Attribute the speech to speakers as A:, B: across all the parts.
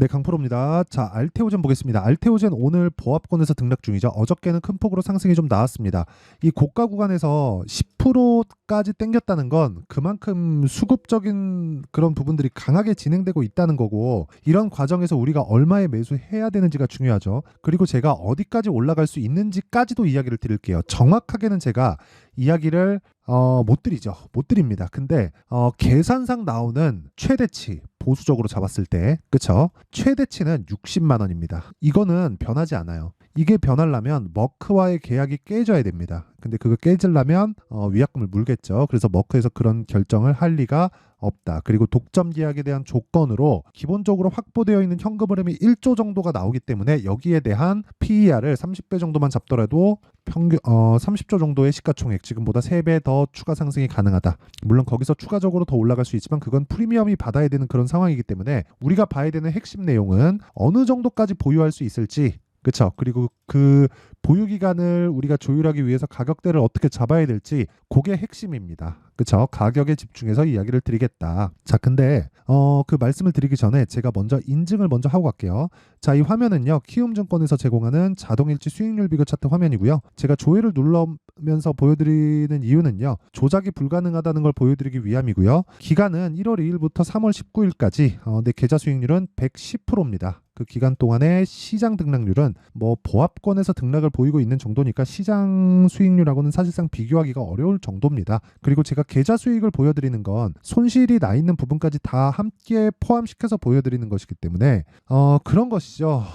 A: 네, 강프로입니다. 자, 알테오젠 보겠습니다. 알테오젠 오늘 보합권에서 등락 중이죠. 어저께는 큰 폭으로 상승이 좀 나왔습니다. 이 고가 구간에서 10%까지 땡겼다는 건 그만큼 수급적인 그런 부분들이 강하게 진행되고 있다는 거고, 이런 과정에서 우리가 얼마에 매수해야 되는지가 중요하죠. 그리고 제가 어디까지 올라갈 수 있는지까지도 이야기를 드릴게요. 정확하게는 제가 이야기를 못 드리죠. 못 드립니다. 근데 계산상 나오는 최대치 보수적으로 잡았을 때, 그쵸? 최대치는 60만 원입니다. 이거는 변하지 않아요. 이게 변하려면 머크와의 계약이 깨져야 됩니다. 근데 그거 깨지려면 위약금을 물겠죠. 그래서 머크에서 그런 결정을 할 리가 없다. 그리고 독점 계약에 대한 조건으로 기본적으로 확보되어 있는 현금 흐름이 1조 정도가 나오기 때문에 여기에 대한 PER을 30배 정도만 잡더라도 평균 30조 정도의 시가총액, 지금보다 3배 더 추가 상승이 가능하다. 물론 거기서 추가적으로 더 올라갈 수 있지만 그건 프리미엄이 받아야 되는 그런 상황이기 때문에 우리가 봐야 되는 핵심 내용은 어느 정도까지 보유할 수 있을지, 그쵸? 그리고 그 보유 기간을 우리가 조율하기 위해서 가격대를 어떻게 잡아야 될지, 그게 핵심입니다. 그쵸? 가격에 집중해서 이야기를 드리겠다. 자, 근데 그 말씀을 드리기 전에 제가 먼저 인증을 먼저 하고 갈게요. 자, 이 화면은요, 키움증권에서 제공하는 자동일치 수익률 비교 차트 화면이고요. 제가 조회를 눌러면서 보여드리는 이유는요, 조작이 불가능하다는 걸 보여드리기 위함이고요. 기간은 1월 2일부터 3월 19일까지, 내 계좌 수익률은 110%입니다. 그 기간 동안의 시장 등락률은 뭐 보합권에서 등락을 보이고 있는 정도니까 시장 수익률하고는 사실상 비교하기가 어려울 정도입니다. 그리고 제가 계좌 수익을 보여드리는 건 손실이 나 있는 부분까지 다 함께 포함시켜서 보여드리는 것이기 때문에 그런 것이죠.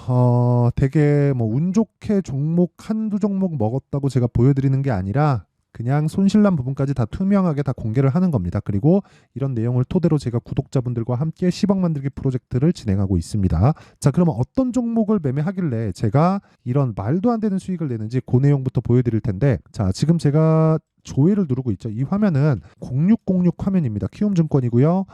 A: 되게 뭐 운 좋게 종목 한두 종목 먹었다고 제가 보여드리는 게 아니라 그냥 손실난 부분까지 다 투명하게 다 공개를 하는 겁니다. 그리고 이런 내용을 토대로 제가 구독자분들과 함께 10억 만들기 프로젝트를 진행하고 있습니다. 자, 그러면 어떤 종목을 매매하길래 제가 이런 말도 안 되는 수익을 내는지 그 내용부터 보여드릴 텐데, 자, 지금 제가 조회를 누르고 있죠. 이 화면은 0606 화면입니다. 키움증권이고요.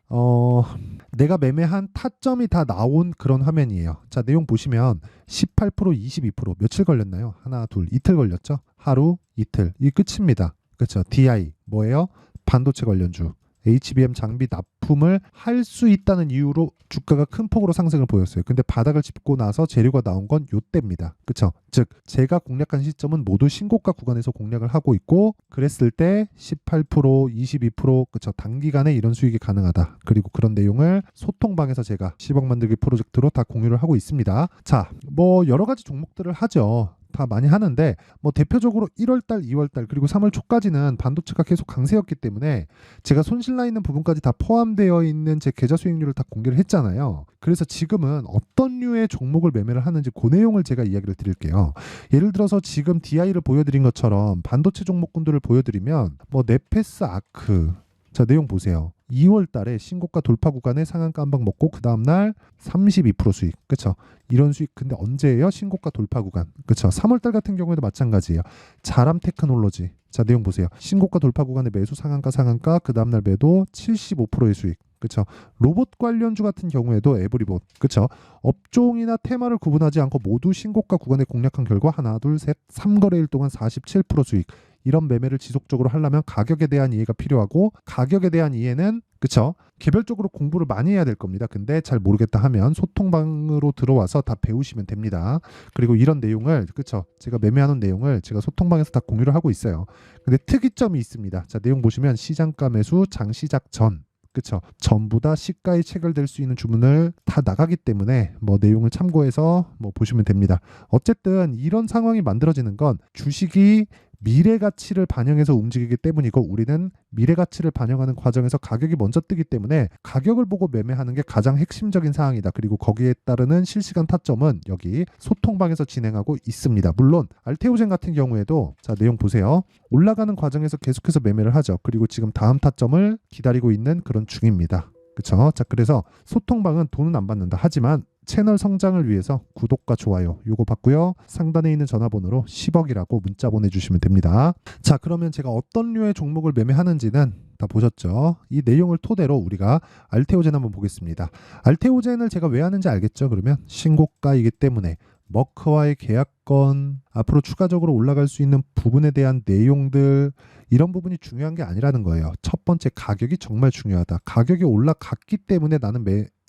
A: 내가 매매한 타점이 다 나온 그런 화면이에요. 자, 내용 보시면 18%, 22% 며칠 걸렸나요? 하나, 둘, 이틀 걸렸죠? 하루, 이틀. 이 끝입니다. 그렇죠? DI 뭐예요? 반도체 관련주. HBM 장비 납품을 할 수 있다는 이유로 주가가 큰 폭으로 상승을 보였어요. 근데 바닥을 짚고 나서 재료가 나온 건 요때입니다. 그쵸? 즉 제가 공략한 시점은 모두 신고가 구간에서 공략을 하고 있고, 그랬을 때 18%, 22% 그쵸? 단기간에 이런 수익이 가능하다. 그리고 그런 내용을 소통방에서 제가 10억 만들기 프로젝트로 다 공유를 하고 있습니다. 자, 뭐 여러 가지 종목들을 하죠. 다 많이 하는데 뭐 대표적으로 1월달, 2월달 그리고 3월 초까지는 반도체가 계속 강세였기 때문에 제가 손실나 있는 부분까지 다 포함되어 있는 제 계좌 수익률을 다 공개를 했잖아요. 그래서 지금은 어떤 류의 종목을 매매를 하는지 그 내용을 제가 이야기를 드릴게요. 예를 들어서 지금 DI를 보여드린 것처럼 반도체 종목군들을 보여드리면 뭐 네페스 아크, 자, 내용 보세요. 2월 달에 신고가 돌파 구간에 상한가 한 방 먹고 그 다음날 32% 수익. 그쵸? 이런 수익. 근데 언제예요? 신고가 돌파 구간. 그쵸? 3월 달 같은 경우에도 마찬가지예요. 자람 테크놀로지. 자, 내용 보세요. 신고가 돌파 구간에 매수 상한가 그 다음날 매도 75%의 수익. 그쵸? 로봇 관련주 같은 경우에도 에브리봇. 그쵸? 업종이나 테마를 구분하지 않고 모두 신고가 구간에 공략한 결과 하나, 둘, 셋, 3거래일 동안 47% 수익. 이런 매매를 지속적으로 하려면 가격에 대한 이해가 필요하고, 가격에 대한 이해는 그쵸? 개별적으로 공부를 많이 해야 될 겁니다. 근데 잘 모르겠다 하면 소통방으로 들어와서 다 배우시면 됩니다. 그리고 이런 내용을 그쵸? 제가 매매하는 내용을 제가 소통방에서 다 공유를 하고 있어요. 근데 특이점이 있습니다. 자, 내용 보시면 시장가 매수 장시작 전, 그쵸? 전부 다 시가에 체결될 수 있는 주문을 다 나가기 때문에 뭐 내용을 참고해서 뭐 보시면 됩니다. 어쨌든 이런 상황이 만들어지는 건 주식이 미래 가치를 반영해서 움직이기 때문이고, 우리는 미래 가치를 반영하는 과정에서 가격이 먼저 뜨기 때문에 가격을 보고 매매하는 게 가장 핵심적인 사항이다. 그리고 거기에 따르는 실시간 타점은 여기 소통방에서 진행하고 있습니다. 물론 알테오젠 같은 경우에도 자, 내용 보세요. 올라가는 과정에서 계속해서 매매를 하죠. 그리고 지금 다음 타점을 기다리고 있는 그런 중입니다. 그쵸? 자, 그래서 소통방은 돈은 안 받는다. 하지만 채널 성장을 위해서 구독과 좋아요 요거 받고요. 상단에 있는 전화번호로 10억이라고 문자 보내주시면 됩니다. 자, 그러면 제가 어떤 류의 종목을 매매하는지는 다 보셨죠? 이 내용을 토대로 우리가 알테오젠 한번 보겠습니다. 알테오젠을 제가 왜 하는지 알겠죠? 그러면 신고가이기 때문에 머크와의 계약건, 앞으로 추가적으로 올라갈 수 있는 부분에 대한 내용들, 이런 부분이 중요한 게 아니라는 거예요. 첫 번째, 가격이 정말 중요하다. 가격이 올라갔기 때문에 나는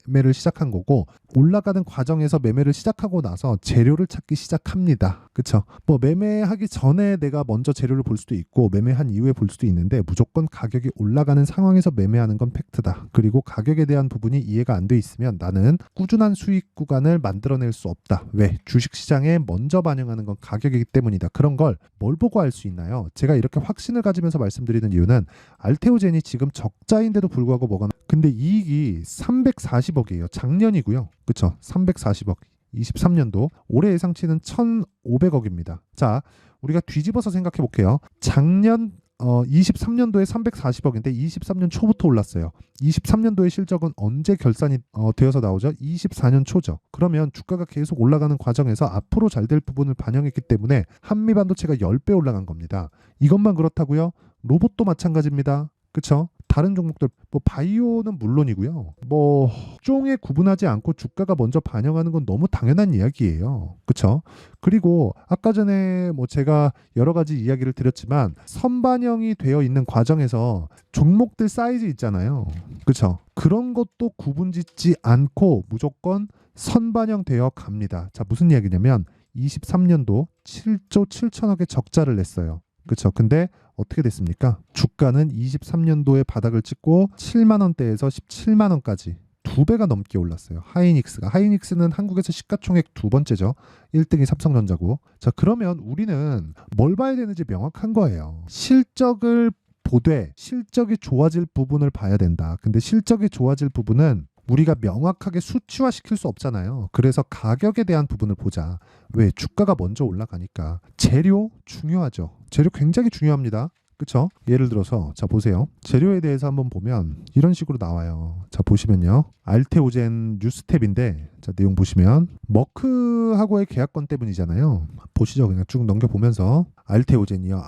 A: 매매를 시작한 거고 올라가는 과정에서 매매를 시작하고 나서 재료를 찾기 시작합니다. 그쵸? 뭐 매매하기 전에 내가 먼저 재료를 볼 수도 있고 매매한 이후에 볼 수도 있는데 무조건 가격이 올라가는 상황에서 매매하는 건 팩트다. 그리고 가격에 대한 부분이 이해가 안 돼 있으면 나는 꾸준한 수익 구간을 만들어낼 수 없다. 왜? 주식시장에 먼저 반영하는 건 가격이기 때문이다. 그런 걸 뭘 보고 알 수 있나요? 제가 이렇게 확신을 가지면서 말씀드리는 이유는 알테오젠이 지금 적자인데도 불구하고 뭐가 근데 이익이 340억이에요. 작년이고요. 그쵸? 340억. 23년도 올해 예상치는 1,500억입니다. 자, 우리가 뒤집어서 생각해 볼게요. 작년 23년도에 340억인데 23년 초부터 올랐어요. 23년도의 실적은 언제 결산이 되어서 나오죠? 24년 초죠. 그러면 주가가 계속 올라가는 과정에서 앞으로 잘 될 부분을 반영했기 때문에 한미반도체가 10배 올라간 겁니다. 이것만 그렇다고요? 로봇도 마찬가지입니다. 그쵸? 다른 종목들 뭐 바이오는 물론이고요. 뭐 종에 구분하지 않고 주가가 먼저 반영하는 건 너무 당연한 이야기예요. 그렇죠? 그리고 아까 전에 뭐 제가 여러 가지 이야기를 드렸지만 선반영이 되어 있는 과정에서 종목들 사이즈 있잖아요. 그렇죠? 그런 것도 구분짓지 않고 무조건 선반영되어 갑니다. 자, 무슨 이야기냐면 23년도 7조 7천억의 적자를 냈어요. 그렇죠? 근데 어떻게 됐습니까? 주가는 23년도에 바닥을 찍고 7만 원대에서 17만 원까지 2배가 넘게 올랐어요. 하이닉스는 한국에서 시가총액 두 번째죠. 1등이 삼성전자고. 자, 그러면 우리는 뭘 봐야 되는지 명확한 거예요. 실적을 보되 실적이 좋아질 부분을 봐야 된다. 근데 실적이 좋아질 부분은 우리가 명확하게 수치화시킬 수 없잖아요. 그래서 가격에 대한 부분을 보자. 왜? 주가가 먼저 올라가니까. 재료 중요하죠. 재료 굉장히 중요합니다. 그쵸? 예를 들어서 자 보세요. 재료에 대해서 한번 보면 이런 식으로 나와요. 자 보시면요. 알테오젠 뉴스텝인데 자 내용 보시면 머크하고의 계약권 때문이잖아요. 보시죠. 그냥 쭉 넘겨보면서 알테오젠이요.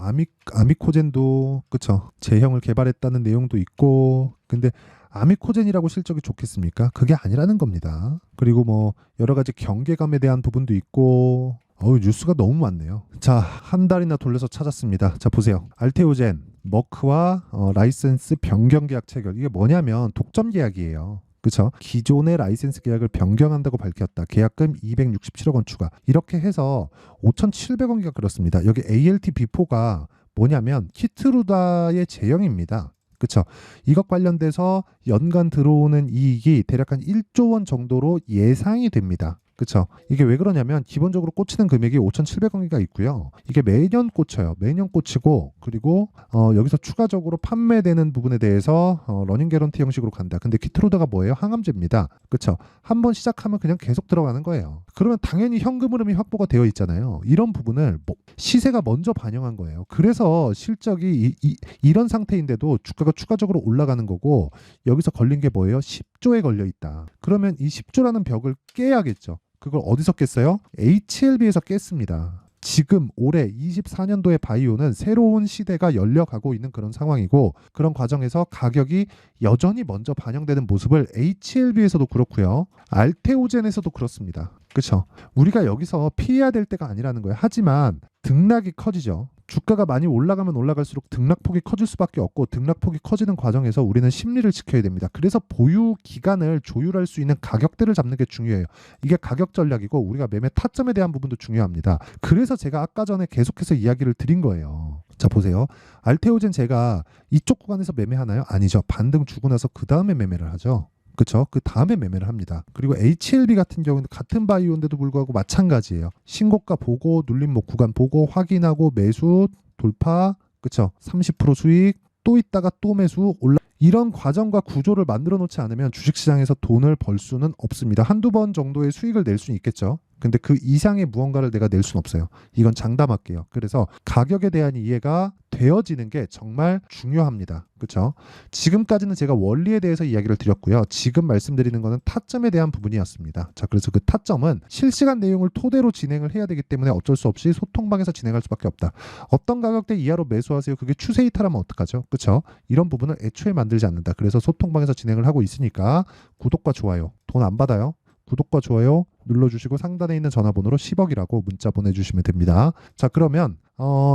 A: 아미코젠도 그쵸? 제형을 개발했다는 내용도 있고 근데 아미코젠이라고 실적이 좋겠습니까? 그게 아니라는 겁니다. 그리고 뭐 여러 가지 경계감에 대한 부분도 있고 뉴스가 너무 많네요. 자, 한 달이나 돌려서 찾았습니다. 자, 보세요. 알테오젠, 머크와 라이센스 변경 계약 체결. 이게 뭐냐면 독점 계약이에요. 그렇죠? 기존의 라이센스 계약을 변경한다고 밝혔다. 계약금 267억 원 추가. 이렇게 해서 5,700억이가 그렇습니다. 여기 ALT B4가 뭐냐면 키트루다의 제형입니다. 그렇죠. 이것 관련돼서 연간 들어오는 이익이 대략 한 1조 원 정도로 예상이 됩니다. 그렇죠. 이게 왜 그러냐면 기본적으로 꽂히는 금액이 5,700억이가 있고요. 이게 매년 꽂혀요. 매년 꽂히고 그리고 여기서 추가적으로 판매되는 부분에 대해서 러닝 개런티 형식으로 간다. 근데 키트로드가 뭐예요? 항암제입니다. 그렇죠. 한번 시작하면 그냥 계속 들어가는 거예요. 그러면 당연히 현금 흐름이 확보가 되어 있잖아요. 이런 부분을 시세가 먼저 반영한 거예요. 그래서 실적이 이런 상태인데도 주가가 추가적으로 올라가는 거고 여기서 걸린 게 뭐예요? 10조에 걸려 있다. 그러면 이 10조라는 벽을 깨야겠죠. 그걸 어디서 깼어요? HLB에서 깼습니다. 지금 올해 24년도의 바이오는 새로운 시대가 열려가고 있는 그런 상황이고 그런 과정에서 가격이 여전히 먼저 반영되는 모습을 HLB에서도 그렇고요. 알테오젠에서도 그렇습니다. 그렇죠? 우리가 여기서 피해야 될 때가 아니라는 거예요. 하지만 등락이 커지죠. 주가가 많이 올라가면 올라갈수록 등락폭이 커질 수밖에 없고 등락폭이 커지는 과정에서 우리는 심리를 지켜야 됩니다. 그래서 보유 기간을 조율할 수 있는 가격대를 잡는 게 중요해요. 이게 가격 전략이고 우리가 매매 타점에 대한 부분도 중요합니다. 그래서 제가 아까 전에 계속해서 이야기를 드린 거예요. 자 보세요. 알테오젠 제가 이쪽 구간에서 매매하나요? 아니죠. 반등 주고 나서 그 다음에 매매를 하죠. 그렇죠? 그 다음에 매매를 합니다. 그리고 HLB 같은 경우는 같은 바이오인데도 불구하고 마찬가지예요. 신고가 보고 눌림목 구간 보고 확인하고 매수 돌파 그렇죠? 30% 수익 또 있다가 또 매수 올라 이런 과정과 구조를 만들어 놓지 않으면 주식시장에서 돈을 벌 수는 없습니다. 한두 번 정도의 수익을 낼 수는 있겠죠. 근데 그 이상의 무언가를 내가 낼 수는 없어요. 이건 장담할게요. 그래서 가격에 대한 이해가 되어지는 게 정말 중요합니다. 그렇죠? 지금까지는 제가 원리에 대해서 이야기를 드렸고요. 지금 말씀드리는 거는 타점에 대한 부분이었습니다. 자, 그래서 그 타점은 실시간 내용을 토대로 진행을 해야 되기 때문에 어쩔 수 없이 소통방에서 진행할 수밖에 없다. 어떤 가격대 이하로 매수하세요. 그게 추세 이탈하면 어떡하죠? 그렇죠? 이런 부분을 애초에 만들지 않는다. 그래서 소통방에서 진행을 하고 있으니까 구독과 좋아요 돈 안 받아요. 구독과 좋아요 눌러주시고 상단에 있는 전화번호로 10억이라고 문자 보내주시면 됩니다. 자, 그러면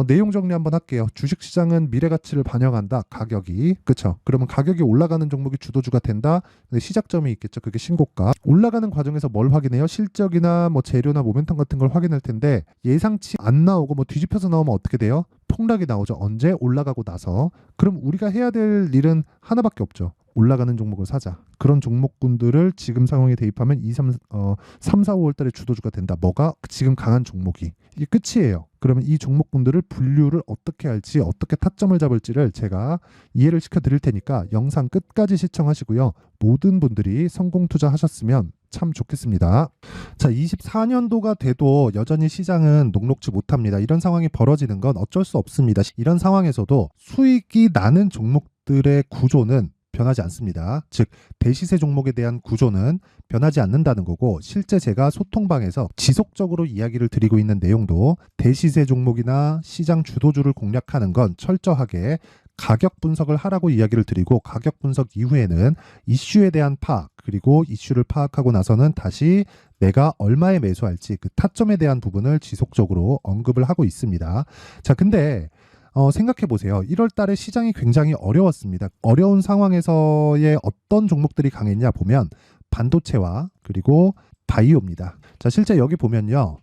A: 내용 정리 한번 할게요. 주식시장은 미래가치를 반영한다. 가격이. 그쵸? 그러면 가격이 올라가는 종목이 주도주가 된다. 근데 시작점이 있겠죠. 그게 신고가. 올라가는 과정에서 뭘 확인해요? 실적이나 뭐 재료나 모멘텀 같은 걸 확인할 텐데 예상치 안 나오고 뭐 뒤집혀서 나오면 어떻게 돼요? 폭락이 나오죠. 언제? 올라가고 나서. 그럼 우리가 해야 될 일은 하나밖에 없죠. 올라가는 종목을 사자. 그런 종목군들을 지금 상황에 대입하면 3, 4, 5월 달에 주도주가 된다. 뭐가? 지금 강한 종목이. 이게 끝이에요. 그러면 이 종목군들을 분류를 어떻게 할지, 어떻게 타점을 잡을지를 제가 이해를 시켜드릴 테니까 영상 끝까지 시청하시고요. 모든 분들이 성공 투자하셨으면 참 좋겠습니다. 자, 24년도가 돼도 여전히 시장은 녹록지 못합니다. 이런 상황이 벌어지는 건 어쩔 수 없습니다. 이런 상황에서도 수익이 나는 종목들의 구조는 변하지 않습니다. 즉 대시세 종목에 대한 구조는 변하지 않는다는 거고, 실제 제가 소통방에서 지속적으로 이야기를 드리고 있는 내용도 대시세 종목이나 시장 주도주를 공략하는 건 철저하게 가격 분석을 하라고 이야기를 드리고, 가격 분석 이후에는 이슈에 대한 파악, 그리고 이슈를 파악하고 나서는 다시 내가 얼마에 매수할지 그 타점에 대한 부분을 지속적으로 언급을 하고 있습니다. 자, 근데 생각해 보세요. 1월 달에 시장이 굉장히 어려웠습니다. 어려운 상황에서의 어떤 종목들이 강했냐 보면 반도체와 그리고 바이오입니다. 자, 실제 여기 보면요.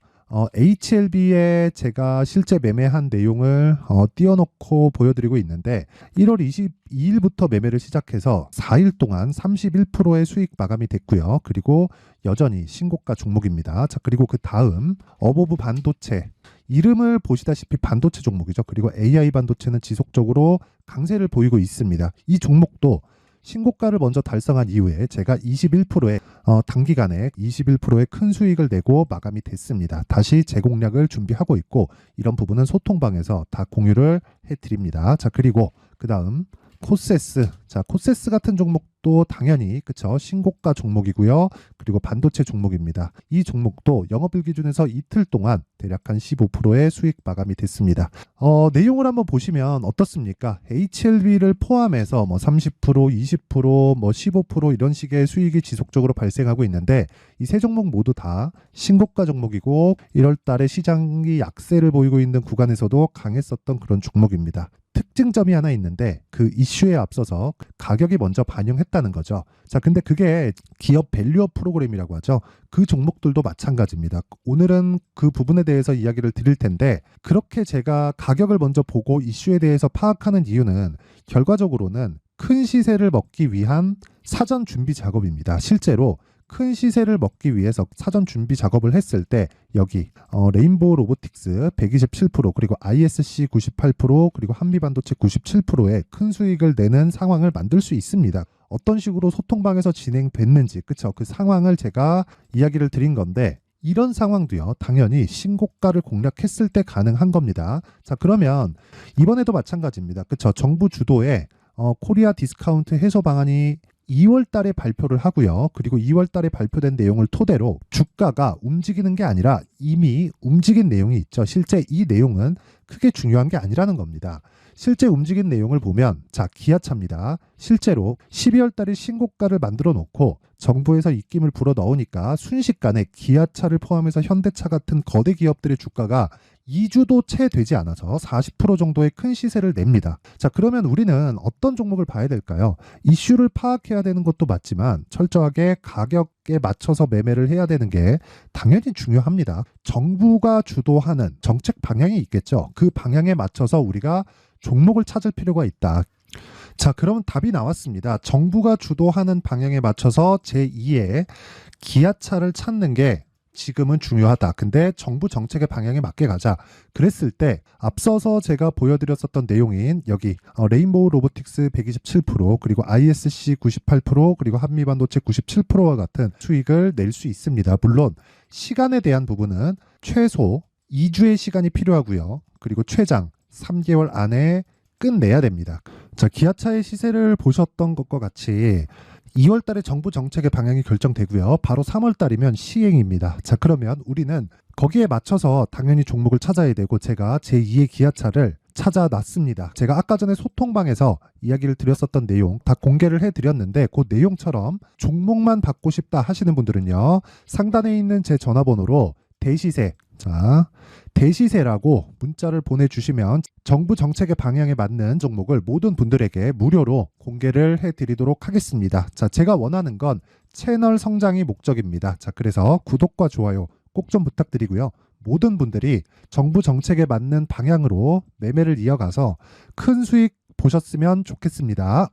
A: HLB에 제가 실제 매매한 내용을 띄워놓고 보여드리고 있는데 1월 22일부터 매매를 시작해서 4일 동안 31%의 수익 마감이 됐고요. 그리고 여전히 신고가 종목입니다. 자, 그리고 그 다음 어보브 반도체, 이름을 보시다시피 반도체 종목이죠. 그리고 AI 반도체는 지속적으로 강세를 보이고 있습니다. 이 종목도 신고가를 먼저 달성한 이후에 제가 21%의 단기간에 21%의 큰 수익을 내고 마감이 됐습니다. 다시 재공략을 준비하고 있고, 이런 부분은 소통방에서 다 공유를 해드립니다. 자, 그리고 그 다음 코세스. 자, 코세스 같은 종목도 당연히 그쵸, 신고가 종목이고요. 그리고 반도체 종목입니다. 이 종목도 영업일 기준에서 이틀 동안 대략 한 15%의 수익 마감이 됐습니다. 내용을 한번 보시면 어떻습니까? HLB를 포함해서 뭐 30%, 20%, 뭐 15% 이런 식의 수익이 지속적으로 발생하고 있는데, 이 세 종목 모두 다 신고가 종목이고 1월 달에 시장이 약세를 보이고 있는 구간에서도 강했었던 그런 종목입니다. 특징점이 하나 있는데 그 이슈에 앞서서 가격이 먼저 반영했다는 거죠. 자, 근데 그게 기업 밸류업 프로그램이라고 하죠. 그 종목들도 마찬가지입니다. 오늘은 그 부분에 대해서 이야기를 드릴 텐데, 그렇게 제가 가격을 먼저 보고 이슈에 대해서 파악하는 이유는 결과적으로는 큰 시세를 먹기 위한 사전 준비 작업입니다. 실제로 큰 시세를 먹기 위해서 사전 준비 작업을 했을 때 여기 레인보우 로보틱스 127%, 그리고 ISC 98%, 그리고 한미반도체 97%의 큰 수익을 내는 상황을 만들 수 있습니다. 어떤 식으로 소통방에서 진행됐는지, 그쵸? 그 상황을 제가 이야기를 드린 건데, 이런 상황도요, 당연히 신고가를 공략했을 때 가능한 겁니다. 자, 그러면 이번에도 마찬가지입니다. 그쵸? 정부 주도의 코리아 디스카운트 해소 방안이 2월 달에 발표를 하고요. 그리고 2월 달에 발표된 내용을 토대로 주가가 움직이는 게 아니라 이미 움직인 내용이 있죠. 실제 이 내용은 크게 중요한 게 아니라는 겁니다. 실제 움직인 내용을 보면, 자, 기아차입니다. 실제로 12월 달에 신고가를 만들어 놓고 정부에서 입김을 불어 넣으니까 순식간에 기아차를 포함해서 현대차 같은 거대 기업들의 주가가 2주도 채 되지 않아서 40% 정도의 큰 시세를 냅니다. 자, 그러면 우리는 어떤 종목을 봐야 될까요? 이슈를 파악해야 되는 것도 맞지만 철저하게 가격에 맞춰서 매매를 해야 되는 게 당연히 중요합니다. 정부가 주도하는 정책 방향이 있겠죠. 그 방향에 맞춰서 우리가 종목을 찾을 필요가 있다. 자, 그럼 답이 나왔습니다. 정부가 주도하는 방향에 맞춰서 제2의 기아차를 찾는 게 지금은 중요하다. 근데 정부 정책의 방향에 맞게 가자. 그랬을 때 앞서서 제가 보여드렸었던 내용인 여기 레인보우 로보틱스 127%, 그리고 ISC 98%, 그리고 한미반도체 97%와 같은 수익을 낼 수 있습니다. 물론 시간에 대한 부분은 최소 2주의 시간이 필요하고요. 그리고 최장 3개월 안에 끝내야 됩니다. 자, 기아차의 시세를 보셨던 것과 같이 2월 달에 정부 정책의 방향이 결정되고요. 바로 3월 달이면 시행입니다. 자, 그러면 우리는 거기에 맞춰서 당연히 종목을 찾아야 되고, 제가 제2의 기아차를 찾아놨습니다. 제가 아까 전에 소통방에서 이야기를 드렸었던 내용 다 공개를 해드렸는데 그 내용처럼 종목만 받고 싶다 하시는 분들은요. 상단에 있는 제 전화번호로 대시세, 자, 대시세라고 문자를 보내주시면 정부 정책의 방향에 맞는 종목을 모든 분들에게 무료로 공개를 해드리도록 하겠습니다. 자, 제가 원하는 건 채널 성장이 목적입니다. 자, 그래서 구독과 좋아요 꼭 좀 부탁드리고요. 모든 분들이 정부 정책에 맞는 방향으로 매매를 이어가서 큰 수익 보셨으면 좋겠습니다.